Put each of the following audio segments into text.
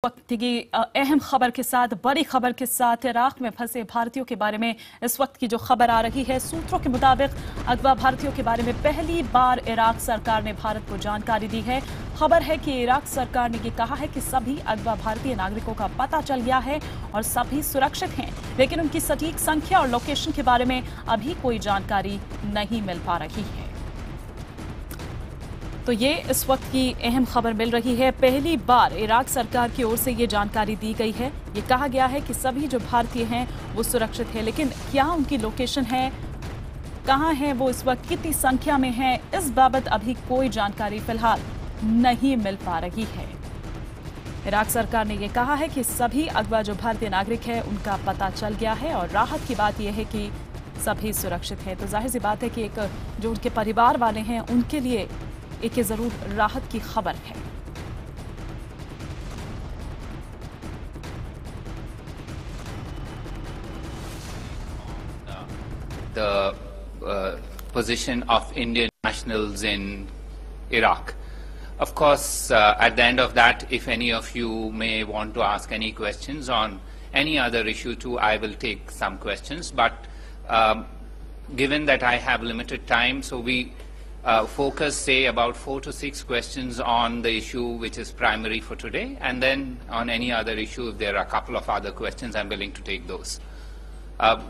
वक्त की अहम खबर के साथ बड़ी खबर के साथ इराक में फंसे भारतीयों के बारे में इस वक्त की जो खबर आ रही है, सूत्रों के मुताबिक अगवा भारतीयों के बारे में पहली बार इराक सरकार ने भारत को जानकारी दी है। खबर है कि इराक सरकार ने ये कहा है कि सभी अगवा भारतीय नागरिकों का पता चल गया है और सभी सुरक्षित हैं, लेकिन उनकी सटीक संख्या और लोकेशन के बारे में अभी कोई जानकारी नहीं मिल पा रही है। तो ये इस वक्त की अहम खबर मिल रही है। पहली बार इराक सरकार की ओर से ये जानकारी दी गई है। ये कहा गया है कि सभी जो भारतीय हैं वो सुरक्षित है, लेकिन क्या उनकी लोकेशन है, कहां है वो, इस वक्त कितनी संख्या में है, इस बाबत अभी कोई जानकारी फिलहाल नहीं मिल पा रही है। इराक सरकार ने यह कहा है कि सभी अगवा जो भारतीय नागरिक है उनका पता चल गया है और राहत की बात यह है कि सभी सुरक्षित है। तो जाहिर सी बात है कि एक जो उनके परिवार वाले हैं उनके लिए एक जरूर राहत की खबर है। The position of Indian nationals in Iraq. Of course, at the end of that, if any of you may want to ask any questions on any other issue too, I will take some questions. But given that I have limited time, so we focus, say, about 4 to 6 questions on the issue which is primary for today, and then on any other issue, if there are a couple of other questions, I'm willing to take those.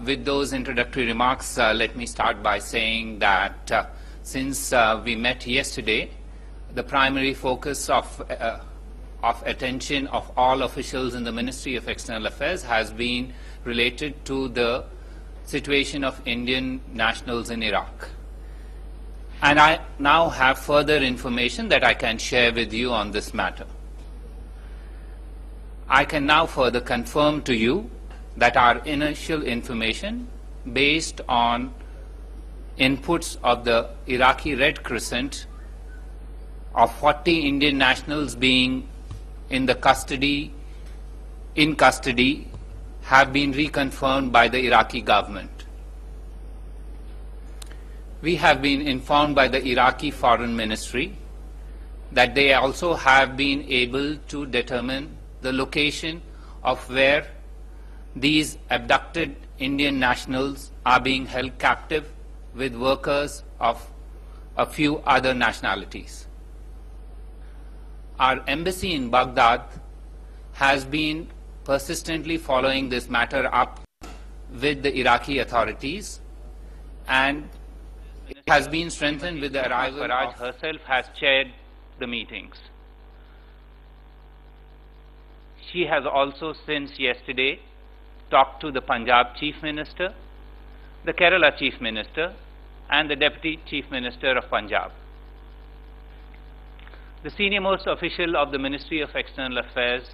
With those introductory remarks, let me start by saying that since we met yesterday, the primary focus of attention of all officials in the Ministry of External Affairs has been related to the situation of Indian nationals in Iraq. And I now have further information that I can share with you on this matter. I can now further confirm to you that our initial information, based on inputs of the Iraqi Red Crescent, of 40 Indian nationals being in custody, have been reconfirmed by the Iraqi government. We have been informed by the Iraqi Foreign Ministry that they also have been able to determine the location of where these abducted Indian nationals are being held captive with workers of a few other nationalities. Our embassy in Baghdad has been persistently following this matter up with the Iraqi authorities, and it has been strengthened with the arrival Faraj herself has chaired the meetings. She has also since yesterday talked to the Punjab Chief Minister, the Kerala Chief Minister, and the Deputy Chief Minister of Punjab. The senior-most official of the Ministry of External Affairs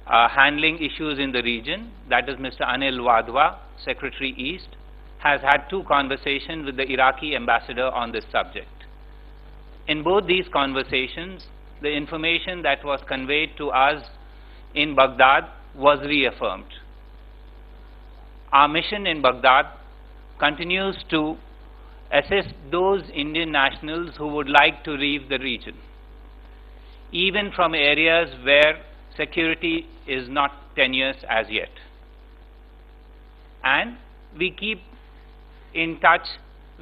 handling issues in the region, that is Mr. Anil Wadhwa, Secretary East, has had 2 conversations with the Iraqi ambassador on this subject. In both these conversations, the information that was conveyed to us in Baghdad was reaffirmed. Our mission in Baghdad continues to assist those Indian nationals who would like to leave the region, even from areas where security is not tenuous as yet. And we keep in touch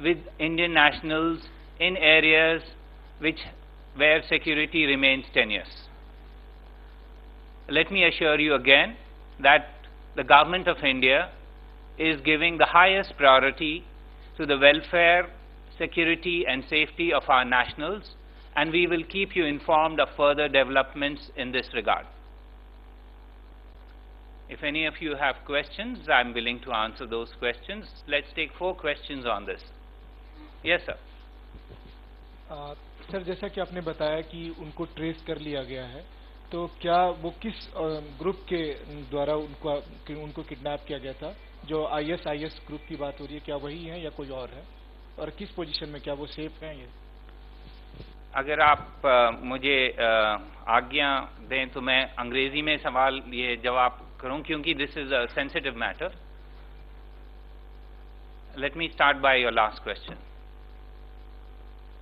with Indian nationals in areas where security remains tenuous. Let me assure you again that the Government of India is giving the highest priority to the welfare, security and safety of our nationals, and we will keep you informed of further developments in this regard. If any of you have questions, I'm willing to answer those questions. Let's take 4 questions on this. Yes, sir. Sir, जैसा कि आपने बताया कि उनको trace कर लिया गया है, तो क्या वो किस ग्रुप के द्वारा उनको किडनैप किया गया था? जो ISIS ग्रुप की बात हो रही है, क्या वही है या कोई और है? और किस पोजीशन में, क्या वो सेफ हैं? ये अगर आप मुझे आज्ञा दें तो मैं अंग्रेजी में सवाल ये जवाब करूं, क्योंकि this is a sensitive matter. Let me start by your last question.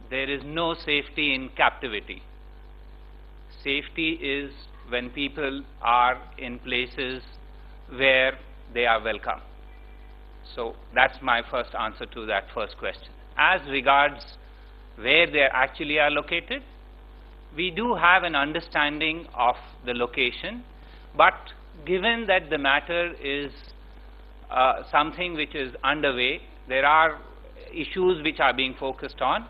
There is no safety in captivity. Safety is when people are in places where they are welcome. So that's my first answer to that first question. As regards where they actually are located, we do have an understanding of the location, but given that the matter is something which is underway, there are issues which are being focused on.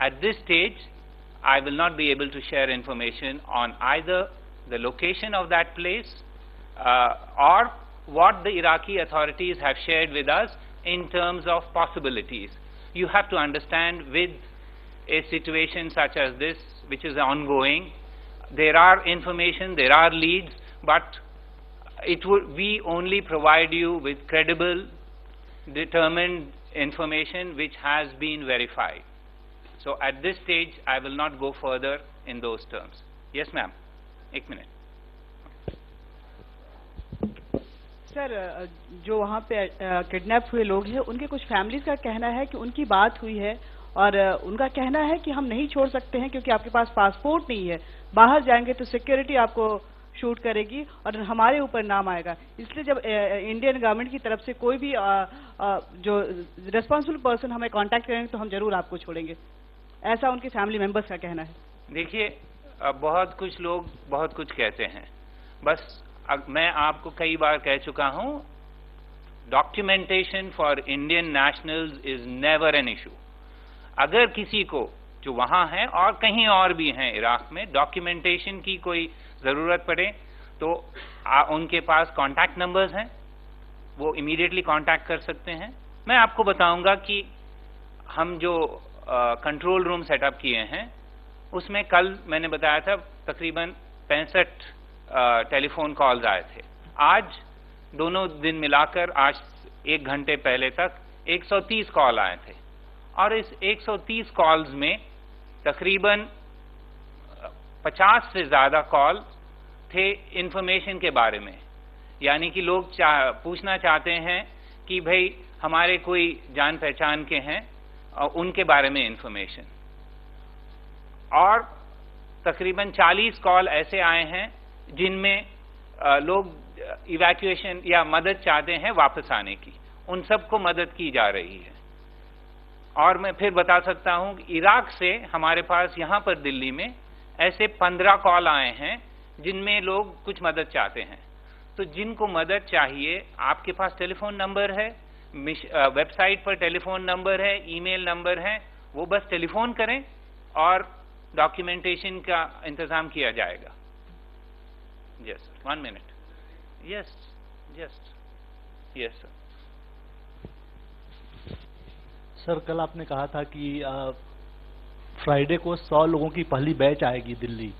At this stage, I will not be able to share information on either the location of that place or what the Iraqi authorities have shared with us in terms of possibilities. You have to understand, with a situation such as this, which is ongoing, there are information, there are leads, but we only provide you with credible, determined information which has been verified. So at this stage, I will not go further in those terms. Yes, ma'am. 1 minute. Sir, जो वहाँ पे kidnap हुए लोग हैं, उनके कुछ families का कहना है कि उनकी बात हुई है और उनका कहना है कि हम नहीं छोड़ सकते हैं क्योंकि आपके पास पासपोर्ट नहीं है, बाहर जाएंगे तो सिक्योरिटी आपको शूट करेगी और हमारे ऊपर नाम आएगा। इसलिए जब इंडियन गवर्नमेंट की तरफ से कोई भी जो रिस्पॉन्सिबल पर्सन हमें कांटेक्ट करेंगे तो हम जरूर आपको छोड़ेंगे, ऐसा उनके फैमिली मेंबर्स का कहना है। देखिए, बहुत कुछ लोग बहुत कुछ कहते हैं, बस मैं आपको कई बार कह चुका हूं, documentation for Indian nationals is never an issue. अगर किसी को जो वहां है और कहीं और भी हैं इराक में डॉक्यूमेंटेशन की कोई जरूरत पड़े तो उनके पास कॉन्टैक्ट नंबर्स हैं, वो इमीडिएटली कॉन्टैक्ट कर सकते हैं। मैं आपको बताऊंगा कि हम जो कंट्रोल रूम सेटअप किए हैं उसमें कल मैंने बताया था तकरीबन 65 टेलीफोन कॉल्स आए थे। आज दोनों दिन मिलाकर आज 1 घंटे पहले तक 130 कॉल आए थे और इस 130 कॉल्स में तकरीबन 50 से ज्यादा कॉल थे इंफॉर्मेशन के बारे में, यानी कि लोग पूछना चाहते हैं कि भाई हमारे कोई जान पहचान के हैं और उनके बारे में इंफॉर्मेशन, और तकरीबन 40 कॉल ऐसे आए हैं जिनमें लोग इवैक्यूएशन या मदद चाहते हैं वापस आने की, उन सबको मदद की जा रही है। और मैं फिर बता सकता हूं कि इराक से हमारे पास यहां पर दिल्ली में ऐसे 15 कॉल आए हैं जिनमें लोग कुछ मदद चाहते हैं। तो जिनको मदद चाहिए, आपके पास टेलीफोन नंबर है, वेबसाइट पर टेलीफोन नंबर है, ईमेल नंबर है, वो बस टेलीफोन करें और डॉक्यूमेंटेशन का इंतजाम किया जाएगा। Yes, 1 minute. Yes, sir. Sir, कल आपने कहा था कि फ्राइडे को 100 लोगों की पहली बैच आएगी दिल्ली,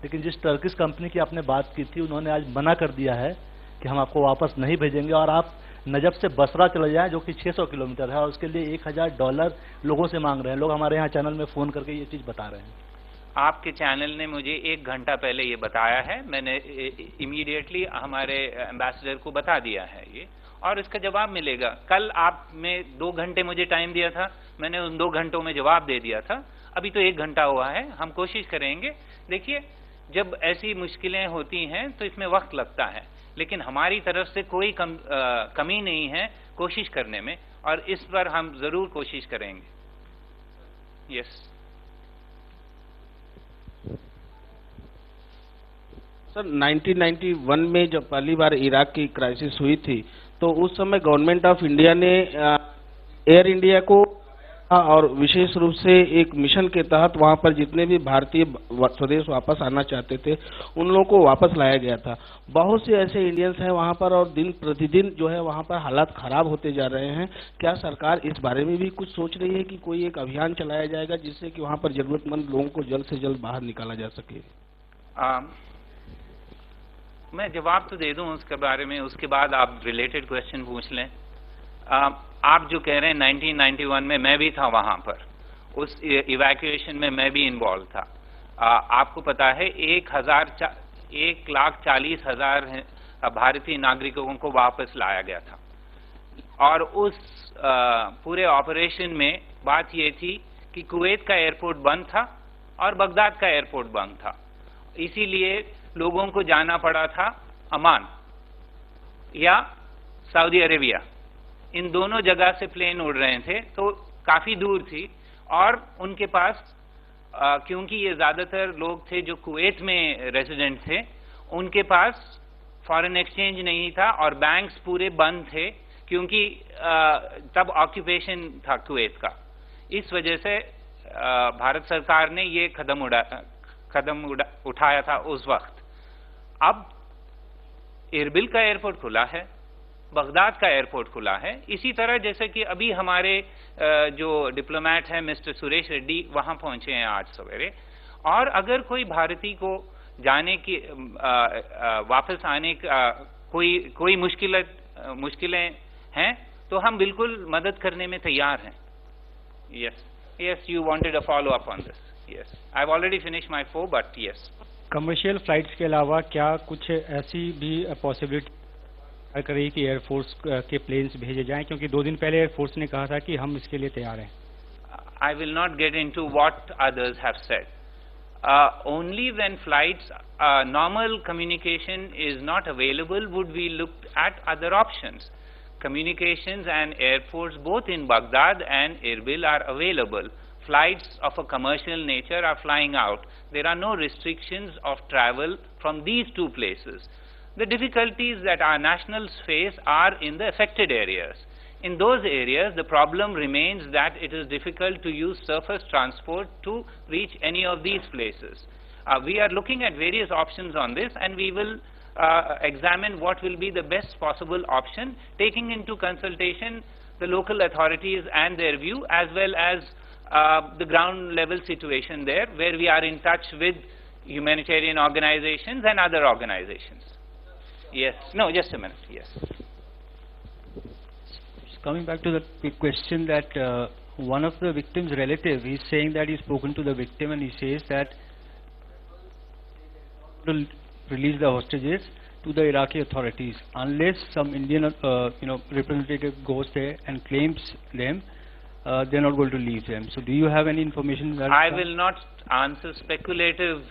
लेकिन जिस टर्किश कंपनी की आपने बात की थी उन्होंने आज मना कर दिया है कि हम आपको वापस नहीं भेजेंगे और आप नजफ से बसरा चले जाएं जो कि 600 किलोमीटर है और उसके लिए $1000 लोगों से मांग रहे हैं। लोग हमारे यहाँ चैनल में फोन करके ये चीज बता रहे हैं। आपके चैनल ने मुझे 1 घंटा पहले ये बताया है, मैंने इमीडिएटली हमारे एम्बेसडर को बता दिया है ये, और इसका जवाब मिलेगा। कल आपने 2 घंटे मुझे टाइम दिया था, मैंने उन 2 घंटों में जवाब दे दिया था। अभी तो 1 घंटा हुआ है, हम कोशिश करेंगे। देखिए, जब ऐसी मुश्किलें होती हैं तो इसमें वक्त लगता है, लेकिन हमारी तरफ से कोई कमी नहीं है कोशिश करने में, और इस पर हम जरूर कोशिश करेंगे। यस सर, 1991 में जब पहली बार इराक की क्राइसिस हुई थी तो उस समय गवर्नमेंट ऑफ इंडिया ने एयर इंडिया को और विशेष रूप से एक मिशन के तहत वहां पर जितने भी भारतीय स्वदेश वापस आना चाहते थे उन लोगों को वापस लाया गया था। बहुत से ऐसे इंडियंस हैं वहां पर और दिन प्रतिदिन जो है वहां पर हालात खराब होते जा रहे हैं। क्या सरकार इस बारे में भी कुछ सोच रही है कि कोई एक अभियान चलाया जाएगा जिससे कि वहां पर जरूरतमंद लोगों को जल्द से जल्द बाहर निकाला जा सके? मैं जवाब तो दे दूं उसके बारे में, उसके बाद आप रिलेटेड क्वेश्चन पूछ लें। आप जो कह रहे हैं 1991 में मैं भी था वहां पर, उस इवैक्यूएशन में मैं भी इन्वॉल्व था। आपको पता है 1,40,000 भारतीय नागरिकों को वापस लाया गया था, और उस पूरे ऑपरेशन में बात ये थी कि कुवैत का एयरपोर्ट बंद था और बगदाद का एयरपोर्ट बंद था, इसीलिए लोगों को जाना पड़ा था अमान या सऊदी अरेबिया। इन दोनों जगह से प्लेन उड़ रहे थे, तो काफी दूर थी, और उनके पास क्योंकि ये ज्यादातर लोग थे जो कुवैत में रेजिडेंट थे, उनके पास फॉरेन एक्सचेंज नहीं था और बैंक्स पूरे बंद थे, क्योंकि तब ऑक्यूपेशन था कुवैत का। इस वजह से भारत सरकार ने ये कदम उठाया था उस वक्त। अब इरबिल का एयरपोर्ट खुला है, बगदाद का एयरपोर्ट खुला है। इसी तरह जैसे कि अभी हमारे जो डिप्लोमेट हैं मिस्टर सुरेश रेड्डी वहां पहुंचे हैं आज सवेरे, और अगर कोई भारतीय को जाने की वापस आने का कोई मुश्किलें हैं तो हम बिल्कुल मदद करने में तैयार हैं। Yes, you wanted a follow-up on this. Yes, I've already finished my 4, but yes. Commercial flights के अलावा क्या कुछ ऐसी भी पॉसिबिलिटी कर रही कि एयरफोर्स के प्लेन्स भेजे जाएं, क्योंकि 2 दिन पहले एयरफोर्स ने कहा था कि हम इसके लिए तैयार हैं। I will not get into what others have said. Only when flights, normal communication is not available would we look at other options. Communications and airports both in Baghdad and Erbil are available. Flights of a commercial nature are flying out. There are no restrictions of travel from these 2 places. The difficulties that our nationals face are in the affected areas. In those areas, the problem remains that it is difficult to use surface transport to reach any of these places. We are looking at various options on this, and we will examine what will be the best possible option, taking into consultation the local authorities and their view, as well as the ground level situation there, where we are in touch with humanitarian organizations and other organizations. Yes. No, just a minute. Yes. Coming back to the question that one of the victim's relative, he's saying that he's spoken to the victim and he says that to release the hostages to the Iraqi authorities unless some Indian representative goes there and claims them. They're not going to leave them. So do you have any information? That I will not answer speculative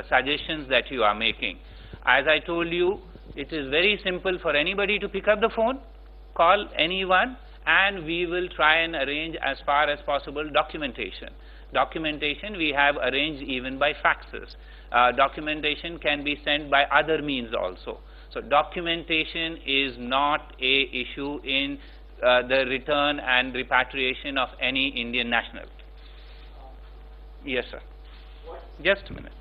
suggestions that you are making. As I told you, it is very simple for anybody to pick up the phone, call anyone, and we will try and arrange as far as possible documentation. Documentation we have arranged even by faxes. Documentation can be sent by other means also. So documentation is not a issue in the return and repatriation of any Indian national. Yes, sir. Just a minute.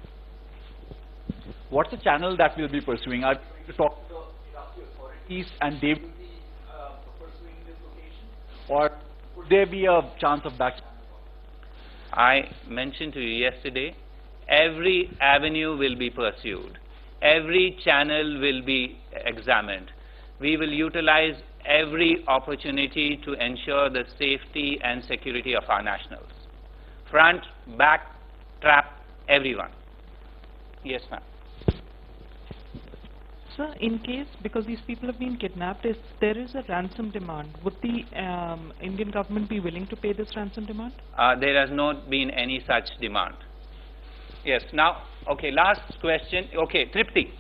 What's the channel that we'll be pursuing? Are we to talk to the Iraqi authorities and they will be pursuing this location? Or could there be a chance of that? I mentioned to you yesterday, every avenue will be pursued. Every channel will be examined. We will utilize every opportunity to ensure the safety and security of our nationals. Front, back, trap, everyone. Yes, ma'am. Sir, in case, because these people have been kidnapped, if there is a ransom demand, would the Indian government be willing to pay this ransom demand? There has not been any such demand. Yes, now, okay, last question. Okay, Tripti,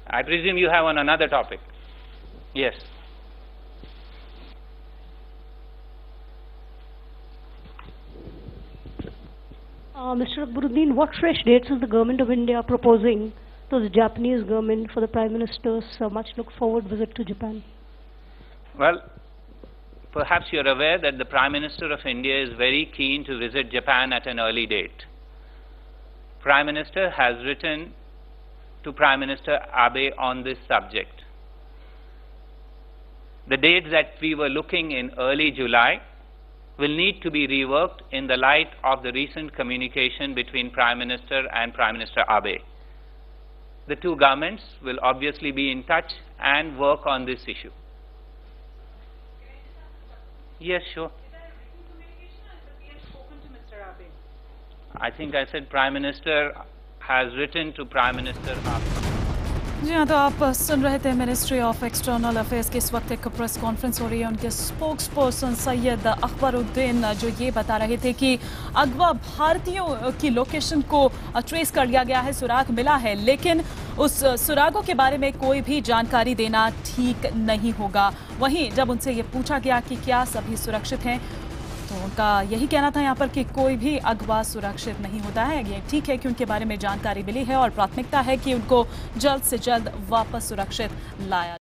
I presume you have on another topic. Yes. Mr. Akbaruddin, what fresh dates is the government of India proposing to the Japanese government for the Prime Minister's much looked forward visit to Japan? Well, perhaps you are aware that the Prime Minister of India is very keen to visit Japan at an early date. Prime Minister has written to Prime Minister Abe on this subject. The dates that we were looking in early July will need to be reworked in the light of the recent communication between Prime Minister and Prime Minister Abe. The two governments will obviously be in touch and work on this issue. Yes, sure. I think I said Prime Minister has written to Prime Minister Abe. जी हाँ, तो आप सुन रहे थे ministry of external affairs की इस वक्त एक press conference हो रही है। उनके स्पोक्स पर्सन सैयद अकबरुद्दीन जो ये बता रहे थे कि अगवा भारतीयों की लोकेशन को ट्रेस कर लिया गया है, सुराग मिला है, लेकिन उस सुरागों के बारे में कोई भी जानकारी देना ठीक नहीं होगा। वहीं जब उनसे ये पूछा गया कि क्या सभी सुरक्षित हैं, तो उनका यही कहना था यहाँ पर कि कोई भी अगवा सुरक्षित नहीं होता है। ये ठीक है कि उनके बारे में जानकारी मिली है और प्राथमिकता है कि उनको जल्द से जल्द वापस सुरक्षित लाया